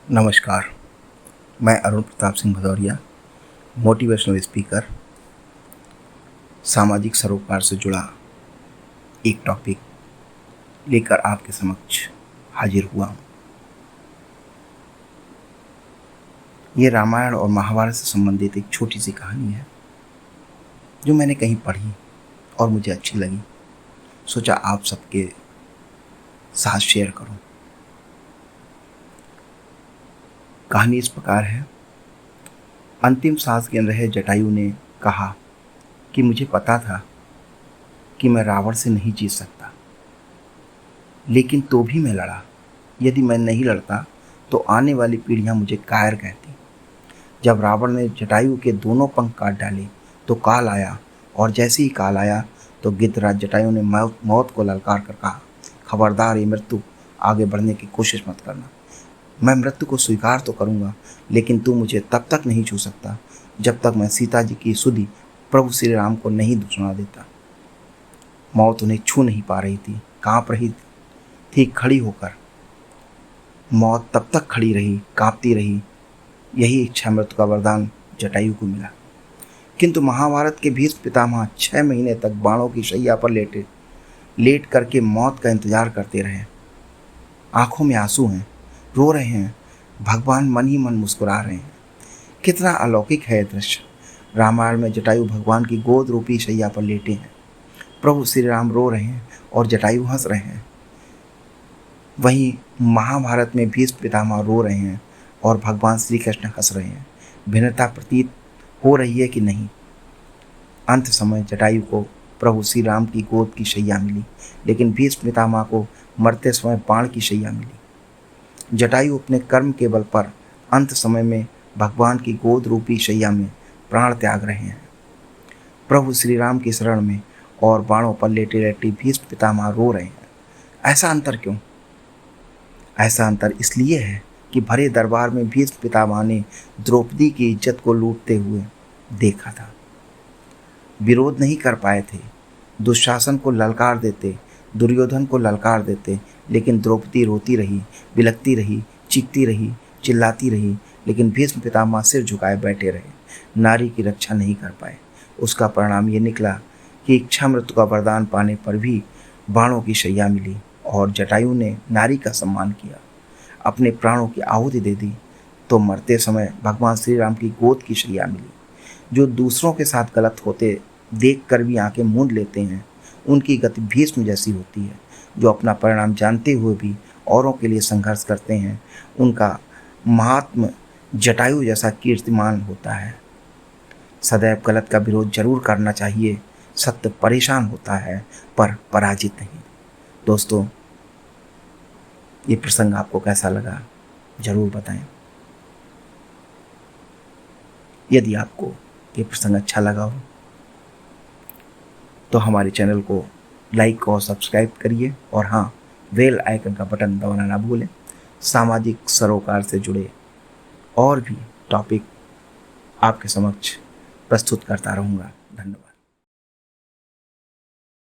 नमस्कार। मैं Arun Pratap Singh Bhadauria, motivational speaker, सामाजिक सरोकार से जुड़ा एक टॉपिक लेकर आपके समक्ष हाजिर हुआ हूँ। ये रामायण और महाभारत से संबंधित एक छोटी सी कहानी है जो मैंने कहीं पढ़ी और मुझे अच्छी लगी। सोचा आप सबके साथ शेयर करूं। कहानी इस प्रकार है। अंतिम सांस गिन रहे जटायु ने कहा कि मुझे पता था कि मैं रावण से नहीं जीत सकता, लेकिन तो भी मैं लड़ा। यदि मैं नहीं लड़ता तो आने वाली पीढ़ियां मुझे कायर कहती। जब रावण ने जटायु के दोनों पंख काट डाले तो काल आया, और जैसे ही काल आया तो गिद्धराज जटायु ने मौत को ललकार कर कहा, खबरदार ये मृत्यु, आगे बढ़ने की कोशिश मत करना। मैं मृत्यु को स्वीकार तो करूंगा, लेकिन तू मुझे तब तक नहीं छू सकता जब तक मैं सीता जी की सुधि प्रभु श्री राम को नहीं सुना देता। मौत उन्हें छू नहीं पा रही थी, कांप रही थी खड़ी होकर। मौत तब तक खड़ी रही, कांपती रही। यही इच्छा मृत्यु का वरदान जटायु को मिला। किंतु महाभारत के भीष्म पितामह 6 महीने तक बाणों की शैया पर लेट करके मौत का इंतजार करते रहे। आंखों में आंसू हैं, रो रहे हैं, भगवान मन ही मन मुस्कुरा रहे हैं। कितना अलौकिक है दृश्य। रामायण में जटायु भगवान की गोद रूपी शैया पर लेटे हैं। प्रभु श्री राम रो रहे हैं और जटायु हंस रहे हैं। वहीं महाभारत में भीष्म पितामह रो रहे हैं और भगवान श्री कृष्ण हंस रहे हैं। भिन्नता प्रतीत हो रही है कि नहीं? अंत समय जटायु को प्रभु श्री राम की गोद की शैया मिली, लेकिन भीष्म पितामह को मरते समय बाण की शैया मिली। जटायु अपने कर्म के बल पर अंत समय में भगवान की गोद रूपी शैया में प्राण त्याग रहे हैं। प्रभु श्री राम की शरण में और बाणों पर लेटे लेटे भीष्म पितामह रो रहे हैं। ऐसा अंतर क्यों? ऐसा अंतर इसलिए है कि भरे दरबार में भीष्म पितामह ने द्रौपदी की इज्जत को लूटते हुए देखा था। विरोध नहीं कर पाए थे। दुशासन को ललकार देते, दुर्योधन को ललकार देते, लेकिन द्रौपदी रोती रही, बिलखती रही, चीखती रही, चिल्लाती रही, लेकिन भीष्म पितामह सिर झुकाए बैठे रहे, नारी की रक्षा नहीं कर पाए। उसका परिणाम ये निकला कि इच्छा मृत्यु का वरदान पाने पर भी बाणों की शैया मिली और जटायु ने नारी का सम्मान किया, अपने प्राणों की आहुति दे दी, तो मरते समय भगवान श्री राम की गोद की शैया मिली। जो दूसरों के साथ गलत होते देख कर भी आंखें मूंद लेते हैं, उनकी गति भीष्म जैसी होती है। जो अपना परिणाम जानते हुए भी औरों के लिए संघर्ष करते हैं, उनका महात्म जटायु जैसा कीर्तिमान होता है। सदैव गलत का विरोध जरूर करना चाहिए। सत्य परेशान होता है पर पराजित नहीं। दोस्तों, ये प्रसंग आपको कैसा लगा जरूर बताएं। यदि आपको ये प्रसंग अच्छा लगा हो तो हमारे चैनल को लाइक और सब्सक्राइब करिए, और हाँ, बेल आइकन का बटन दबाना ना भूलें। सामाजिक सरोकार से जुड़े और भी टॉपिक आपके समक्ष प्रस्तुत करता रहूँगा। धन्यवाद।